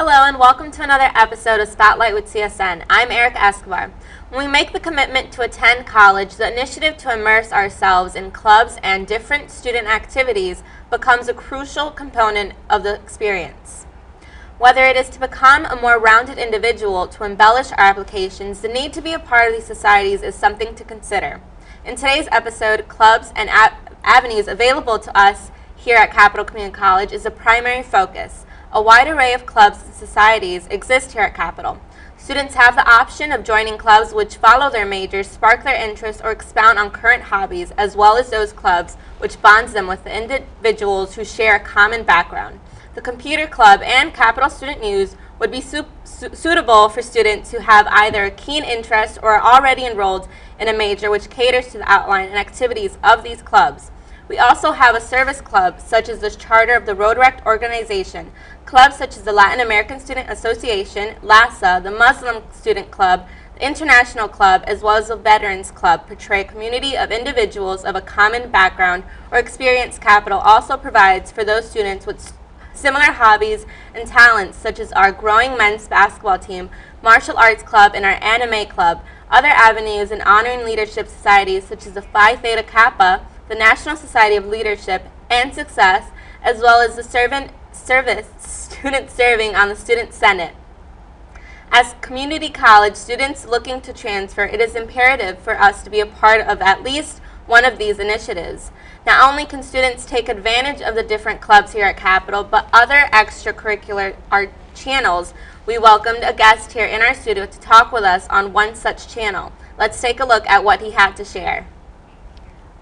Hello and welcome to another episode of Spotlight with CSN. I'm Erica Escobar. When we make the commitment to attend college, the initiative to immerse ourselves in clubs and different student activities becomes a crucial component of the experience. Whether it is to become a more rounded individual, to embellish our applications, the need to be a part of these societies is something to consider. In today's episode, clubs and avenues available to us here at Capital Community College is a primary focus. A wide array of clubs and societies exist here at Capital. Students have the option of joining clubs which follow their majors, spark their interests, or expound on current hobbies, as well as those clubs which bonds them with the individuals who share a common background. The Computer Club and Capital Student News would be suitable for students who have either a keen interest or are already enrolled in a major which caters to the outline and activities of these clubs. We also have a service club, such as the charter of the Road-Rect organization. Clubs such as the Latin American Student Association, LASA, the Muslim Student Club, the International Club, as well as the Veterans Club, portray a community of individuals of a common background or experience. Capital also provides for those students with similar hobbies and talents, such as our growing men's basketball team, martial arts club, and our anime club. Other avenues in honor and leadership societies, such as the Phi Theta Kappa, the National Society of Leadership and Success, as well as the student serving on the Student Senate. As community college students looking to transfer, it is imperative for us to be a part of at least one of these initiatives. Not only can students take advantage of the different clubs here at Capital, but other extracurricular art channels. We welcomed a guest here in our studio to talk with us on one such channel. Let's take a look at what he had to share.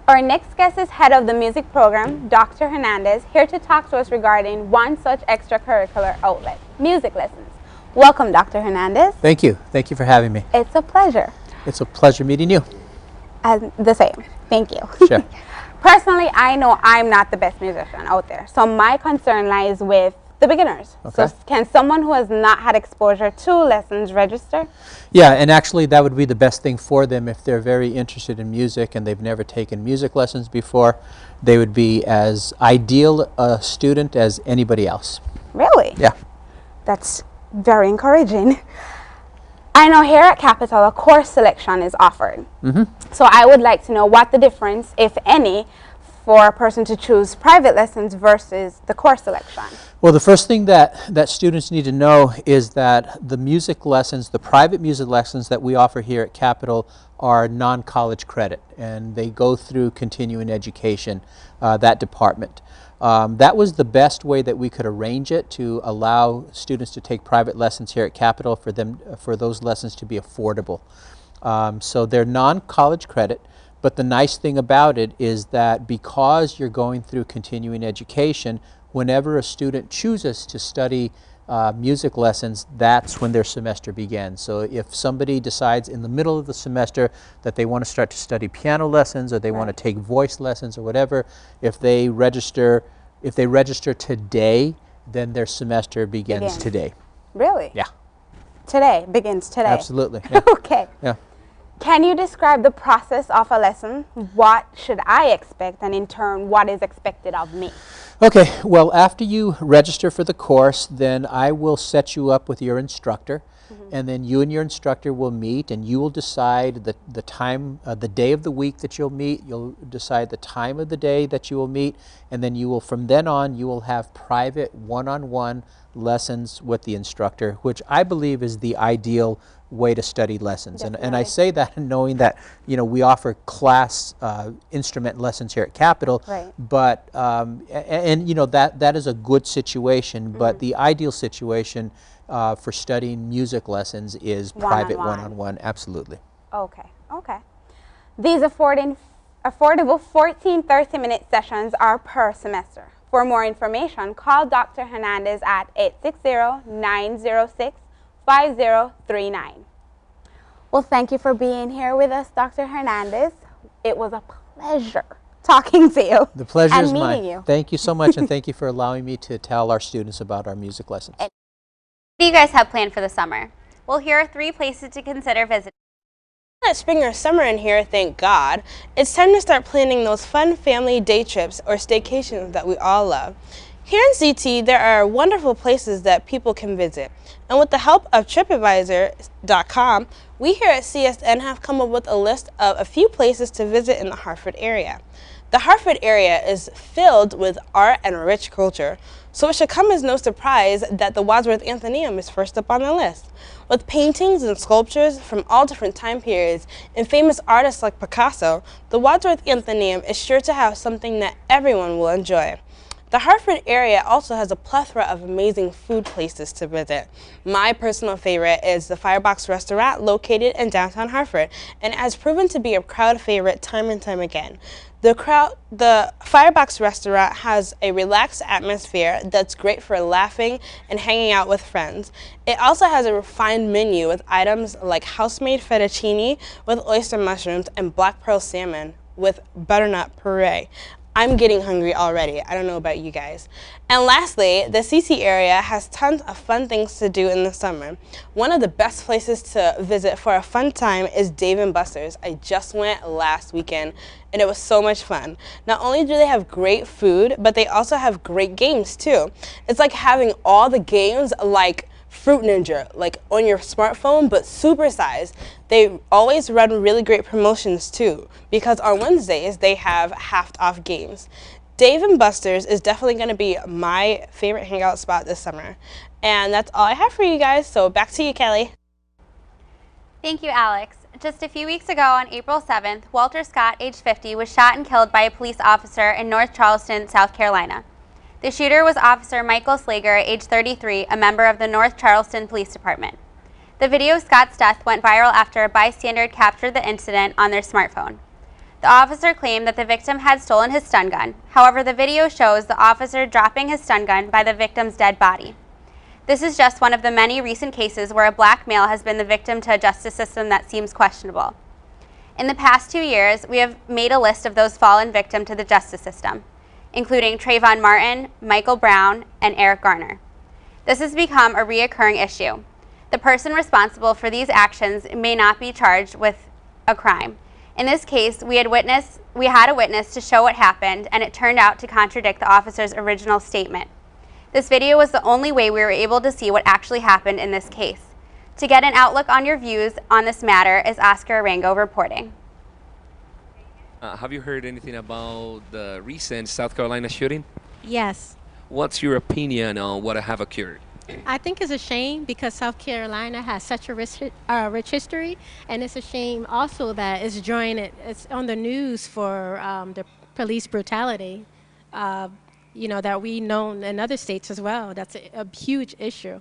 Our next guest is head of the music program, Dr. Hernandez, here to talk to us regarding one such extracurricular outlet, music lessons. Welcome, Dr. Hernandez. Thank you. Thank you for having me. It's a pleasure. It's a pleasure meeting you. The same. Thank you. Sure. Personally, I know I'm not the best musician out there, so my concern lies with the beginners. Okay. So can someone who has not had exposure to lessons register? Yeah, and actually that would be the best thing for them if they're very interested in music and they've never taken music lessons before. They would be as ideal a student as anybody else. Really? Yeah. That's very encouraging. I know here at Capital a course selection is offered. So I would like to know what the difference, if any, for a person to choose private lessons versus the course selection. Well, the first thing that students need to know is that the music lessons, the private music lessons that we offer here at Capital are non-college credit, and they go through continuing education, that department. That was the best way that we could arrange it to allow students to take private lessons here at Capital for those lessons to be affordable. So they're non-college credit. But the nice thing about it is that because you're going through continuing education, whenever a student chooses to study music lessons, that's when their semester begins. So if somebody decides in the middle of the semester that they want to start to study piano lessons or they want to take voice lessons or whatever, if they register today, then their semester begins today. Really? Yeah. Today, begins today. Absolutely. Yeah. Okay. Yeah. Can you describe the process of a lesson? What should I expect, and in turn, what is expected of me? Okay, well, after you register for the course, then I will set you up with your instructor, and then you and your instructor will meet, and you will decide the time, the day of the week that you'll meet. You'll decide the time of the day that you will meet, and then you will, from then on, you will have private one-on-one lessons with the instructor, which I believe is the ideal way to study lessons. And I say that knowing that, you know, we offer class instrument lessons here at Capital, but and you know that is a good situation, but the ideal situation for studying music lessons is private one-on-one. Absolutely. Okay. These affordable 14 30-minute sessions are per semester. For more information, call Dr. Hernandez at 860-906-5039. Well, thank you for being here with us, Dr. Hernandez. It was a pleasure talking to you. The pleasure is meeting mine. you. Thank you so much, and thank you for allowing me to tell our students about our music lessons. What do you guys have planned for the summer? Well, here are 3 places to consider visiting. That spring or summer in here, thank God. It's time to start planning those fun family day trips or staycations that we all love. Here in CT, there are wonderful places that people can visit. And with the help of TripAdvisor.com, we here at CSN have come up with a list of a few places to visit in the Hartford area. The Hartford area is filled with art and rich culture, so it should come as no surprise that the Wadsworth Atheneum is first up on the list. With paintings and sculptures from all different time periods and famous artists like Picasso, the Wadsworth Atheneum is sure to have something that everyone will enjoy. The Hartford area also has a plethora of amazing food places to visit. My personal favorite is the Firebox Restaurant located in downtown Hartford and has proven to be a crowd favorite time and time again. The Firebox Restaurant has a relaxed atmosphere that's great for laughing and hanging out with friends. It also has a refined menu with items like house-made fettuccine with oyster mushrooms and black pearl salmon with butternut puree. I'm getting hungry already. I don't know about you guys. And lastly, the CC area has tons of fun things to do in the summer. One of the best places to visit for a fun time is Dave & Buster's. I just went last weekend and it was so much fun. Not only do they have great food, but they also have great games too. It's like having all the games like Fruit Ninja, like on your smartphone, but supersized. They always run really great promotions too, because on Wednesdays they have half-off games. Dave & Buster's is definitely going to be my favorite hangout spot this summer. And that's all I have for you guys, so back to you, Kelly. Thank you, Alex. Just a few weeks ago on April 7th, Walter Scott, age 50, was shot and killed by a police officer in North Charleston, South Carolina. The shooter was Officer Michael Slager, age 33, a member of the North Charleston Police Department. The video of Scott's death went viral after a bystander captured the incident on their smartphone. The officer claimed that the victim had stolen his stun gun. However, the video shows the officer dropping his stun gun by the victim's dead body. This is just one of the many recent cases where a black male has been the victim to a justice system that seems questionable. In the past 2 years, we have made a list of those fallen victim to the justice system, including Trayvon Martin, Michael Brown, and Eric Garner. This has become a reoccurring issue. The person responsible for these actions may not be charged with a crime. In this case, we had a witness to show what happened, and it turned out to contradict the officer's original statement. This video was the only way we were able to see what actually happened in this case. To get an outlook on your views on this matter is Oscar Arango reporting. Have you heard anything about the recent South Carolina shooting? Yes. What's your opinion on what have occurred? I think it's a shame because South Carolina has such a rich history, and it's a shame also that it's on the news for the police brutality, that we know in other states as well. That's a huge issue.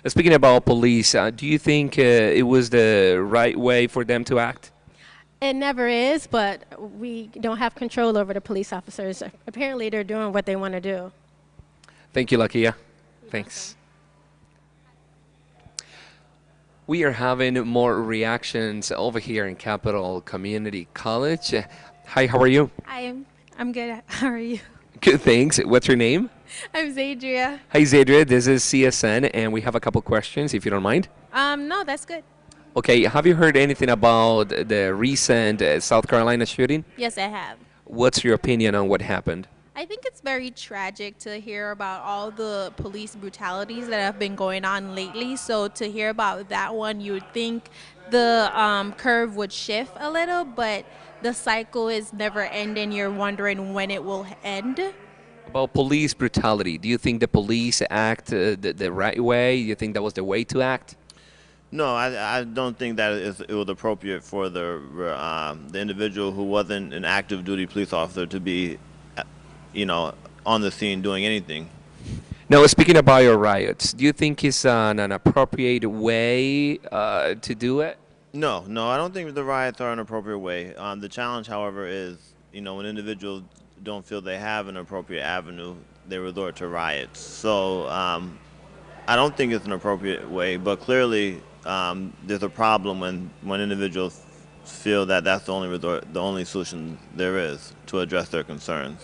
Speaking about police, do you think it was the right way for them to act? It never is, but we don't have control over the police officers. Apparently, they're doing what they want to do. Thank you, Lakia. Thanks. We are having more reactions over here in Capital Community College. Hi, how are you? I'm good. How are you? Good, thanks. What's your name? I'm Zadria. Hi, Zadria. This is CSN, and we have a couple questions, if you don't mind. No, that's good. Okay, have you heard anything about the recent South Carolina shooting? Yes, I have. What's your opinion on what happened? I think it's very tragic to hear about all the police brutalities that have been going on lately. So to hear about that one, you would think the curve would shift a little, but the cycle is never ending. You're wondering when it will end. About police brutality, do you think the police act the right way? Do you think that was the way to act? No, I don't think that it was appropriate for the individual who wasn't an active duty police officer to be, on the scene doing anything. Now, speaking about your riots, do you think it's an appropriate way to do it? No, I don't think the riots are an appropriate way. The challenge, however, is, when individuals don't feel they have an appropriate avenue, they resort to riots. So I don't think it's an appropriate way, but clearly there's a problem when individuals feel that that's the only solution there is to address their concerns.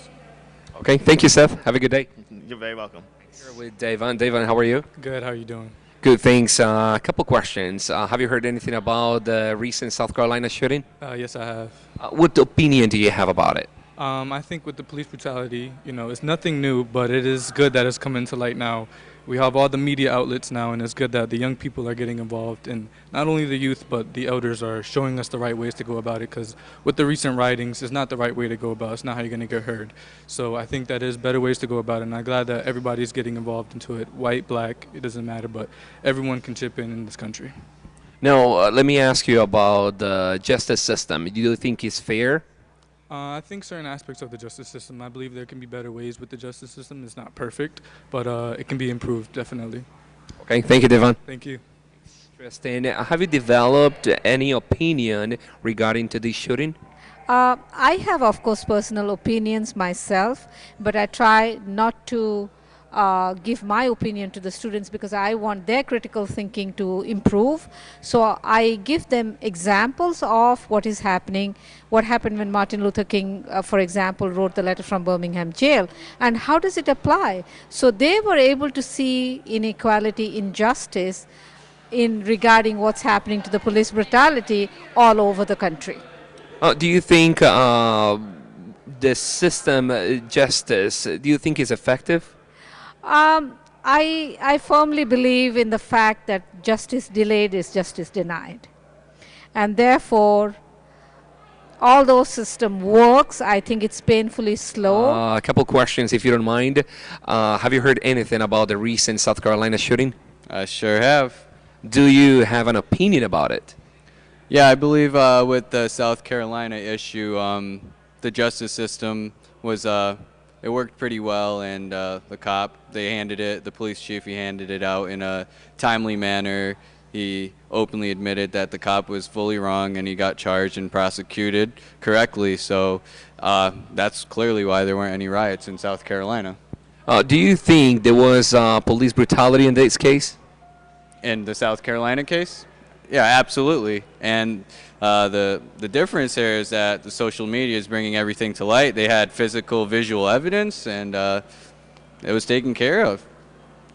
Okay, thank you, Seth. Have a good day. You're very welcome. Here with Davon. Davon, how are you? Good, how are you doing? Good, thanks. A couple questions. Have you heard anything about the recent South Carolina shooting? Yes, I have. What opinion do you have about it? I think with the police brutality, it's nothing new, but it is good that it's coming to light now. We have all the media outlets now, and it's good that the young people are getting involved, and not only the youth, but the elders are showing us the right ways to go about it, because with the recent writings, it's not the right way to go about it. It's not how you're going to get heard. So I think that there's better ways to go about it, and I'm glad that everybody's getting involved into it. White, black, it doesn't matter, but everyone can chip in this country. Now, let me ask you about the justice system. Do you think it's fair? I think certain aspects of the justice system, I believe there can be better ways with the justice system. It's not perfect, but it can be improved, definitely. Okay, thank you, Devon. Thank you. Interesting. Have you developed any opinion regarding to this shooting? I have, of course, personal opinions myself, but I try not to give my opinion to the students because I want their critical thinking to improve. So I give them examples of what is happening, what happened when Martin Luther King, for example, wrote the letter from Birmingham jail, and how does it apply. So they were able to see inequality, injustice in regarding what's happening to the police brutality all over the country. Do you think the system, justice, do you think is effective? I firmly believe in the fact that justice delayed is justice denied. And therefore, although system works, I think it's painfully slow. A couple questions, if you don't mind. Have you heard anything about the recent South Carolina shooting? I sure have. Do you have an opinion about it? Yeah, I believe with the South Carolina issue, the justice system was it worked pretty well, and the police chief, he handed it out in a timely manner. He openly admitted that the cop was fully wrong, and he got charged and prosecuted correctly. So that's clearly why there weren't any riots in South Carolina. Do you think there was police brutality in this case? In the South Carolina case? Yeah, absolutely. And the difference here is that the social media is bringing everything to light. They had physical, visual evidence, and it was taken care of.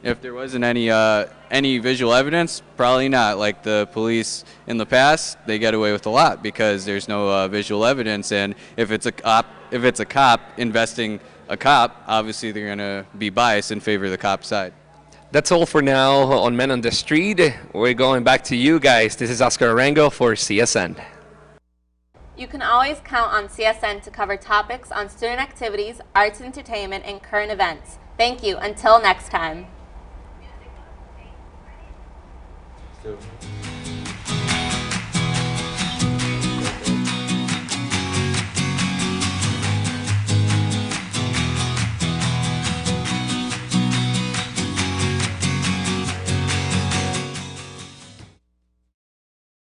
If there wasn't any visual evidence, probably not. Like the police in the past, they get away with a lot because there's no visual evidence. And if it's a cop investing a cop, obviously they're gonna be biased in favor of the cop's side. That's all for now on Men on the Street. We're going back to you guys. This is Oscar Arango for CSN. You can always count on CSN to cover topics on student activities, arts, entertainment, and current events. Thank you. Until next time.